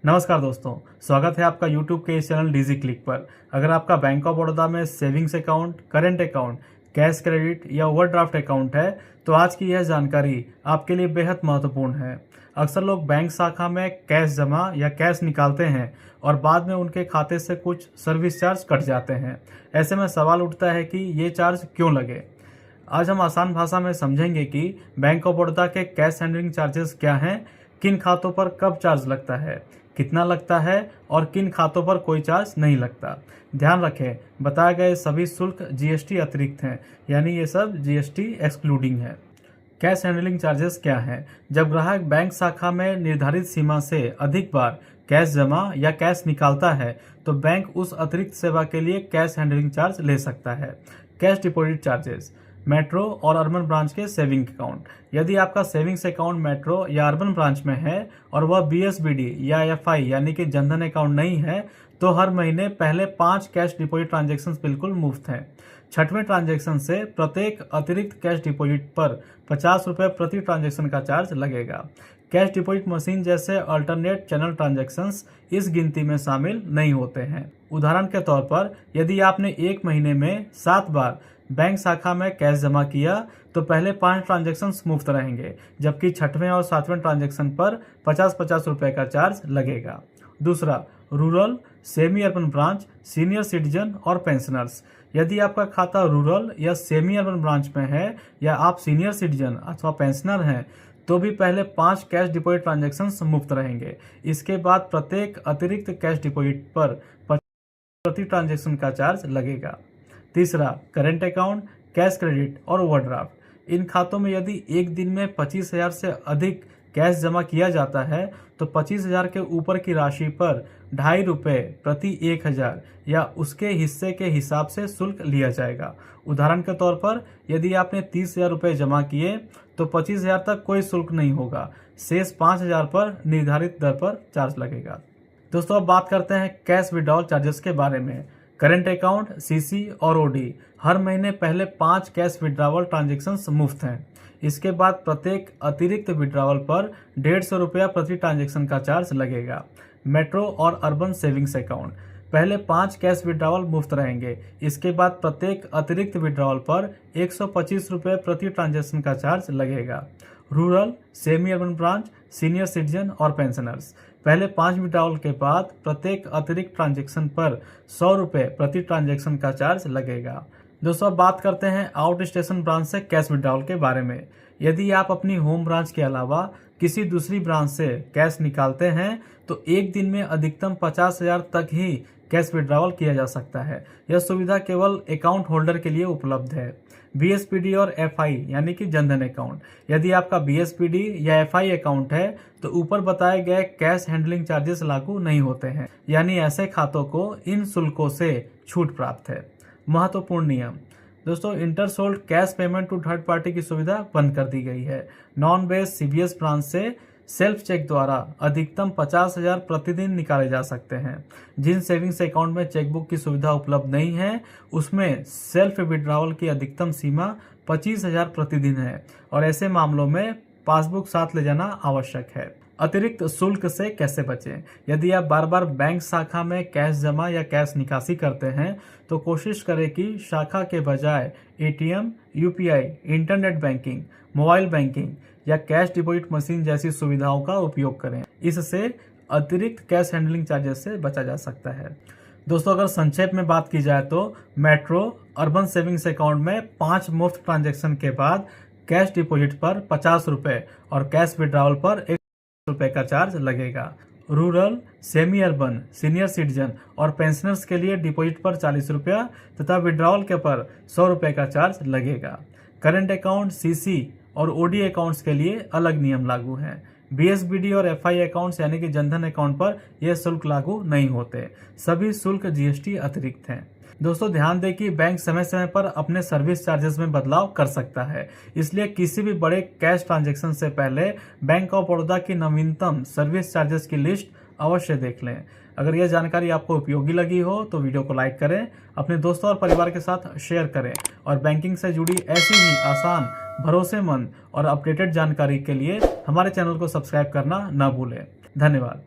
नमस्कार दोस्तों, स्वागत है आपका YouTube के इस चैनल डीजी क्लिक पर। अगर आपका बैंक ऑफ बड़ौदा में savings account, current account, cash credit या ओवरड्राफ्ट अकाउंट है तो आज की यह जानकारी आपके लिए बेहद महत्वपूर्ण है। अक्सर लोग बैंक शाखा में कैश जमा या कैश निकालते हैं और बाद में उनके खाते से कुछ सर्विस चार्ज कट जाते हैं। ऐसे में सवाल उठता है कि ये चार्ज क्यों लगे। आज हम आसान भाषा में समझेंगे कि बैंक ऑफ बड़ौदा के कैश हैंडलिंग चार्जेस क्या हैं, किन खातों पर कब चार्ज लगता है, कितना लगता है और किन खातों पर कोई चार्ज नहीं लगता। ध्यान रखें, बताए गए सभी शुल्क जीएसटी अतिरिक्त हैं, यानी ये सब जीएसटी एक्सक्लूडिंग है। कैश हैंडलिंग चार्जेस क्या हैं? जब ग्राहक बैंक शाखा में निर्धारित सीमा से अधिक बार कैश जमा या कैश निकालता है तो बैंक उस अतिरिक्त सेवा के लिए कैश हैंडलिंग चार्ज ले सकता है। कैश डिपॉजिट चार्जेस, मेट्रो और अर्बन ब्रांच के सेविंग अकाउंट। यदि आपका सेविंग्स अकाउंट मेट्रो या अर्बन ब्रांच में है और वह बीएसबीडी या एफआई यानी कि जनधन अकाउंट नहीं है तो हर महीने पहले 5 कैश डिपॉजिट ट्रांजैक्शन बिल्कुल मुफ्त हैं। 6वें ट्रांजैक्शन से प्रत्येक अतिरिक्त कैश डिपॉजिट पर 50 रुपये प्रति ट्रांजैक्शन का चार्ज लगेगा। कैश डिपॉजिट मशीन जैसे अल्टरनेट चैनल ट्रांजैक्शंस इस गिनती में शामिल नहीं होते हैं। उदाहरण के तौर पर यदि आपने एक महीने में 7 बार बैंक शाखा में कैश जमा किया तो पहले 5 ट्रांजैक्शन मुफ्त रहेंगे, जबकि 6वें और 7वें ट्रांजैक्शन पर 50-50 रुपये का चार्ज लगेगा। दूसरा, rural, semi urban branch, senior citizen और पेंशनर्स। यदि आपका खाता रूरल या सेमी अर्बन ब्रांच में है या आप सीनियर सिटीजन अथवा पेंशनर हैं तो भी पहले 5 कैश डिपॉजिट ट्रांजैक्शन मुफ्त रहेंगे। इसके बाद प्रत्येक अतिरिक्त कैश डिपॉजिट पर प्रति ट्रांजैक्शन का चार्ज लगेगा। तीसरा, करंट अकाउंट, कैश क्रेडिट और ओवरड्राफ्ट। इन खातों में यदि एक दिन में 25,000 से अधिक कैश जमा किया जाता है तो 25,000 के ऊपर की राशि पर 2.5 रुपये प्रति 1,000 या उसके हिस्से के हिसाब से शुल्क लिया जाएगा। उदाहरण के तौर पर यदि आपने 30,000 रुपये जमा किए तो 25,000 तक कोई शुल्क नहीं होगा, शेष 5,000 पर निर्धारित दर पर चार्ज लगेगा। दोस्तों, अब बात करते हैं कैश विड्रॉल चार्जेस के बारे में। करंट अकाउंट, सीसी और ओडी हर महीने पहले 5 कैश विड्रॉवल ट्रांजैक्शंस मुफ्त हैं। इसके बाद प्रत्येक अतिरिक्त विड्रॉवल पर 150 रुपया प्रति ट्रांजैक्शन का चार्ज लगेगा। मेट्रो और अर्बन सेविंग्स अकाउंट पहले 5 कैश विड्रॉवल मुफ्त रहेंगे। इसके बाद प्रत्येक अतिरिक्त विड्रॉवल पर 125 रुपये प्रति ट्रांजैक्शन का चार्ज लगेगा। Rural, semi urban branch, senior citizen और पेंशनर्स पहले 5 विड्रॉवल के बाद प्रत्येक अतिरिक्त ट्रांजैक्शन पर 100 रुपये प्रति ट्रांजैक्शन का चार्ज लगेगा। दोस्तों, अब बात करते हैं आउट स्टेशन ब्रांच से कैश विड्रॉवल के बारे में। यदि आप अपनी होम ब्रांच के अलावा किसी दूसरी ब्रांच से कैश निकालते हैं तो एक दिन में अधिकतम 50,000 तक ही कैश विड्रॉवल किया जा सकता है। यह सुविधा केवल अकाउंट होल्डर के लिए उपलब्ध है। बीएसपीडी और एफआई यानी कि जनधन अकाउंट। यदि आपका बीएसपीडी या एफआई अकाउंट है तो ऊपर बताए गए कैश हैंडलिंग चार्जेस लागू नहीं होते हैं, यानी ऐसे खातों को इन शुल्कों से छूट प्राप्त है। महत्वपूर्ण नियम। दोस्तों, intersol cash payment to third party की सुविधा बंद कर दी गई है। नॉन बेस सीबीएस ब्रांच से सेल्फ चेक द्वारा अधिकतम 50,000 प्रतिदिन निकाले जा सकते हैं। जिन सेविंग्स अकाउंट में चेकबुक की सुविधा उपलब्ध नहीं है उसमें सेल्फ विड्रॉवल की अधिकतम सीमा 25,000 प्रतिदिन है और ऐसे मामलों में पासबुक साथ ले जाना आवश्यक है। अतिरिक्त शुल्क से कैसे बचें? यदि आप बार बार बैंक शाखा में कैश जमा या कैश निकासी करते हैं तो कोशिश करें कि शाखा के बजाय ATM, UPI, internet banking, mobile banking या कैश डिपॉजिट मशीन जैसी सुविधाओं का उपयोग करें। इससे अतिरिक्त कैश हैंडलिंग चार्जेस से बचा जा सकता है। दोस्तों, अगर संक्षेप में बात की जाए तो मेट्रो अर्बन सेविंग्स अकाउंट में 5 मुफ्त ट्रांजैक्शन के बाद कैश डिपॉजिट पर 50 रुपये और कैश विड्रॉवल पर 1 रुपये का चार्ज लगेगा। Rural, semi urban, senior citizen और पेंशनर्स के लिए डिपॉजिट पर 40 रुपया तथा विड्रॉवल के पर 100 रुपये का चार्ज लगेगा। करंट अकाउंट, सीसी और ओडी अकाउंट्स के लिए अलग नियम लागू हैं। बीएसबीडी और एफआई अकाउंट्स यानी कि जनधन अकाउंट पर यह शुल्क लागू नहीं होते। सभी शुल्क जीएसटी अतिरिक्त हैं। दोस्तों, ध्यान दें कि बैंक समय समय पर अपने सर्विस चार्जेस में बदलाव कर सकता है, इसलिए किसी भी बड़े कैश ट्रांजैक्शन से पहले बैंक ऑफ बड़ौदा की नवीनतम सर्विस चार्जेस की लिस्ट अवश्य देख लें। अगर यह जानकारी आपको उपयोगी लगी हो तो वीडियो को लाइक करें, अपने दोस्तों और परिवार के साथ शेयर करें और बैंकिंग से जुड़ी ऐसी ही आसान, भरोसेमंद और अपडेटेड जानकारी के लिए हमारे चैनल को सब्सक्राइब करना न भूलें। धन्यवाद।